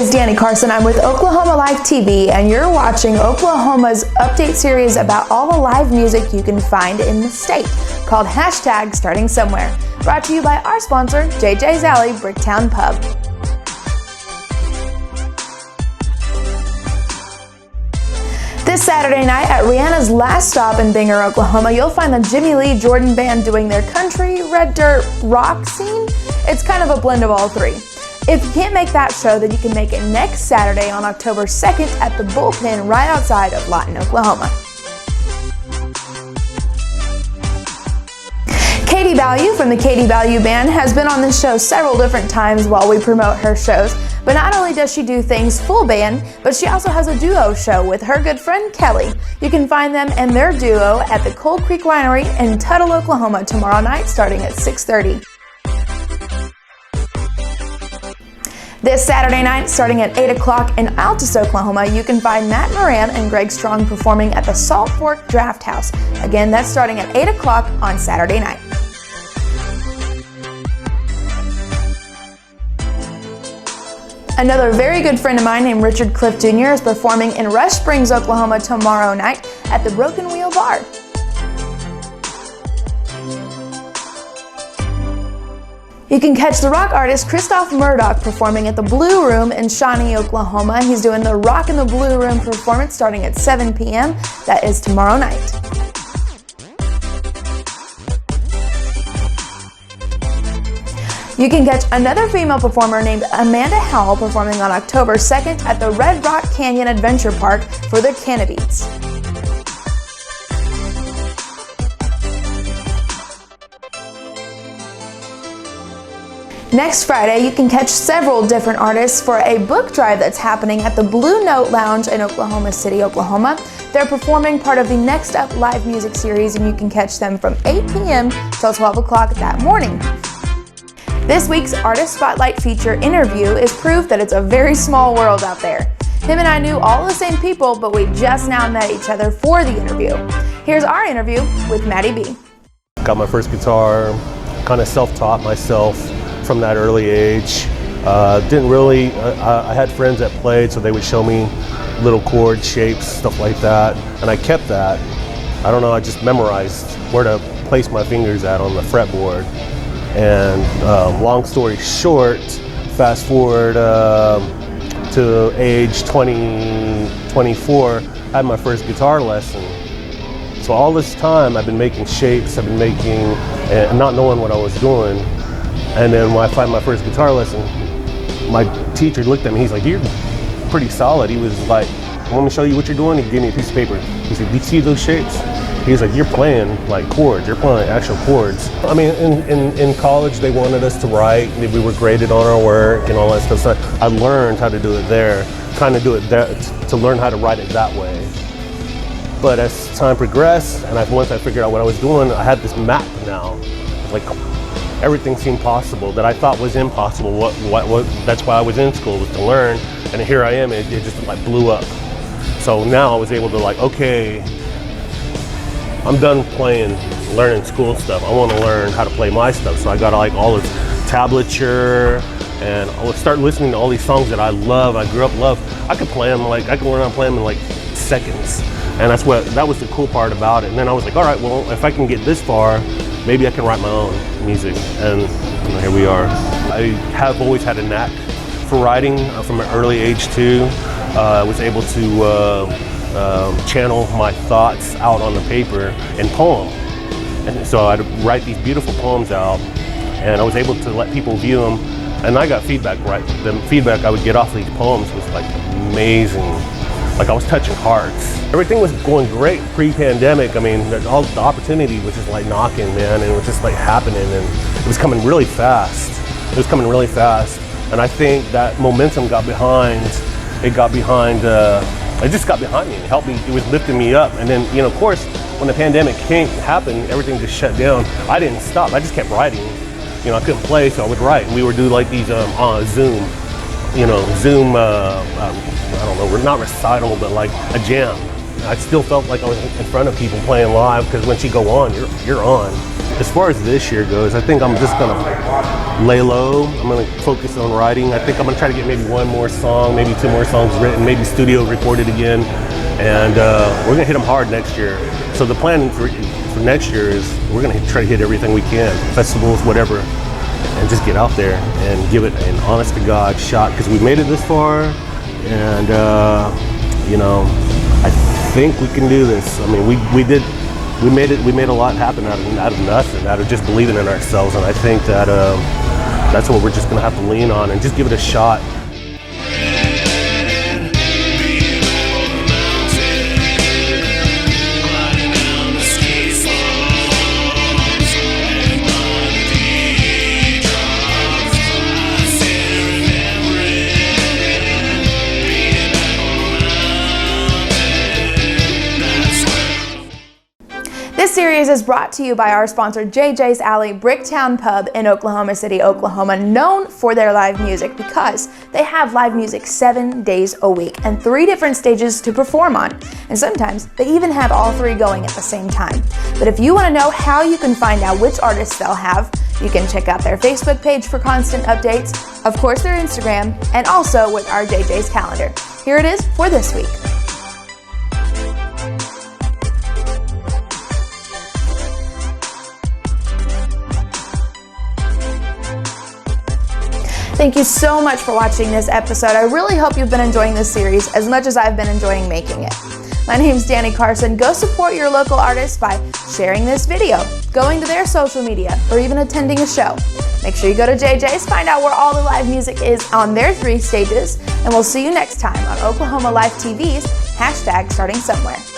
is Danny Carson. I'm with Oklahoma Live TV, and you're watching Oklahoma's update series about all the live music you can find in the state, called #Starting Somewhere. Brought to you by our sponsor, JJ's Alley Bricktown Pub. This Saturday night at Rihanna's last stop in Binger, Oklahoma, you'll find the Jimmy Lee Jordan Band doing their country, red dirt, rock scene. It's kind of a blend of all three. If you can't make that show, then you can make it next Saturday on October 2nd at the Bullpen right outside of Lawton, Oklahoma. Katie Value from the Katie Value Band has been on this show several different times while we promote her shows. But not only does she do things full band, but she also has a duo show with her good friend Kelly. You can find them and their duo at the Cold Creek Winery in Tuttle, Oklahoma tomorrow night starting at 6:30. This Saturday night, starting at 8 o'clock in Altus, Oklahoma, you can find Matt Moran and Greg Strong performing at the Salt Fork Draft House. Again, that's starting at 8 o'clock on Saturday night. Another very good friend of mine named Richard Cliff Jr. is performing in Rush Springs, Oklahoma tomorrow night at the Broken Wheel Bar. You can catch the rock artist Christoph Murdoch performing at the Blue Room in Shawnee, Oklahoma. He's doing the Rock in the Blue Room performance starting at 7 p.m. That is tomorrow night. You can catch another female performer named Amanda Howell performing on October 2nd at the Red Rock Canyon Adventure Park for the Cannabeats. Next Friday, you can catch several different artists for a book drive that's happening at the Blue Note Lounge in Oklahoma City, Oklahoma. They're performing part of the Next Up live music series, and you can catch them from 8 p.m. till 12 o'clock that morning. This week's Artist Spotlight feature interview is proof that it's a very small world out there. Him and I knew all the same people, but we just now met each other for the interview. Here's our interview with Maddy B. Got my first guitar, kind of self-taught myself from that early age. Didn't really, I had friends that played, so they would show me little chord shapes, stuff like that, and I kept that. I don't know, I just memorized where to place my fingers at on the fretboard. And long story short, fast forward to age 24, I had my first guitar lesson. So all this time I've been making shapes, I've been making, and not knowing what I was doing. And then when I find my first guitar lesson, my teacher looked at me, he's like, "You're pretty solid." He was like, "Want me to show you what you're doing?" He gave me a piece of paper. He said, "Do you see those shapes?" He's like, "You're playing like chords, you're playing actual chords." I mean, in college, they wanted us to write, we were graded on our work and all that stuff. So I learned how to do it there, kind of do it there, to learn how to write it that way. But as time progressed, and once I figured out what I was doing, I had this map now. Like, everything seemed possible that I thought was impossible. That's why I was in school, was to learn. And here I am, it just like blew up. So now I was able to like, okay, I'm done learning school stuff. I want to learn how to play my stuff. So I got like all this tablature, and I would start listening to all these songs that I love. I grew up love. I could play them I could learn how to play them in like seconds. And that was the cool part about it. And then I was like, all right, well, if I can get this far, maybe I can write my own music, and here we are. I have always had a knack for writing from an early age too. I was able to channel my thoughts out on the paper in poem. And so I'd write these beautiful poems out, and I was able to let people view them, and I got feedback, right? The feedback I would get off these poems was like amazing. Like I was touching hearts. Everything was going great pre-pandemic. I mean, all the opportunity was just like knocking, man, and it was just like happening, and it was coming really fast. It was coming really fast, and I think that momentum got behind. It just got behind me. It helped me. It was lifting me up, and then of course, when the pandemic happened, everything just shut down. I didn't stop. I just kept writing. I couldn't play, so I would write. And we would do like these on Zoom. Zoom, I don't know, not recital, but like a jam. I still felt like I was in front of people playing live, because once you go on, you're on. as far as this year goes, I think I'm just gonna lay low. I'm gonna focus on writing. I think I'm gonna try to get maybe one more song, maybe 2 more songs written, maybe studio recorded again, and we're gonna hit them hard next year. So the plan for next year is we're gonna try to hit everything we can, festivals, whatever, and just get out there and give it an honest to God shot, because we made it this far, and you know, I think we can do this. I mean, we made a lot happen out of nothing, out of just believing in ourselves, and I think that that's what we're just gonna have to lean on and just give it a shot. This series is brought to you by our sponsor, JJ's Alley Bricktown Pub in Oklahoma City, Oklahoma, known for their live music because they have live music 7 days a week and 3 different stages to perform on. And sometimes they even have all 3 going at the same time. But if you want to know how you can find out which artists they'll have, you can check out their Facebook page for constant updates, of course their Instagram, and also with our JJ's calendar. Here it is for this week. Thank you so much for watching this episode. I really hope you've been enjoying this series as much as I've been enjoying making it. My name's Danny Carson. Go support your local artists by sharing this video, going to their social media, or even attending a show. Make sure you go to JJ's, find out where all the live music is on their 3 stages, and we'll see you next time on Oklahoma Life TV's #StartingSomewhere.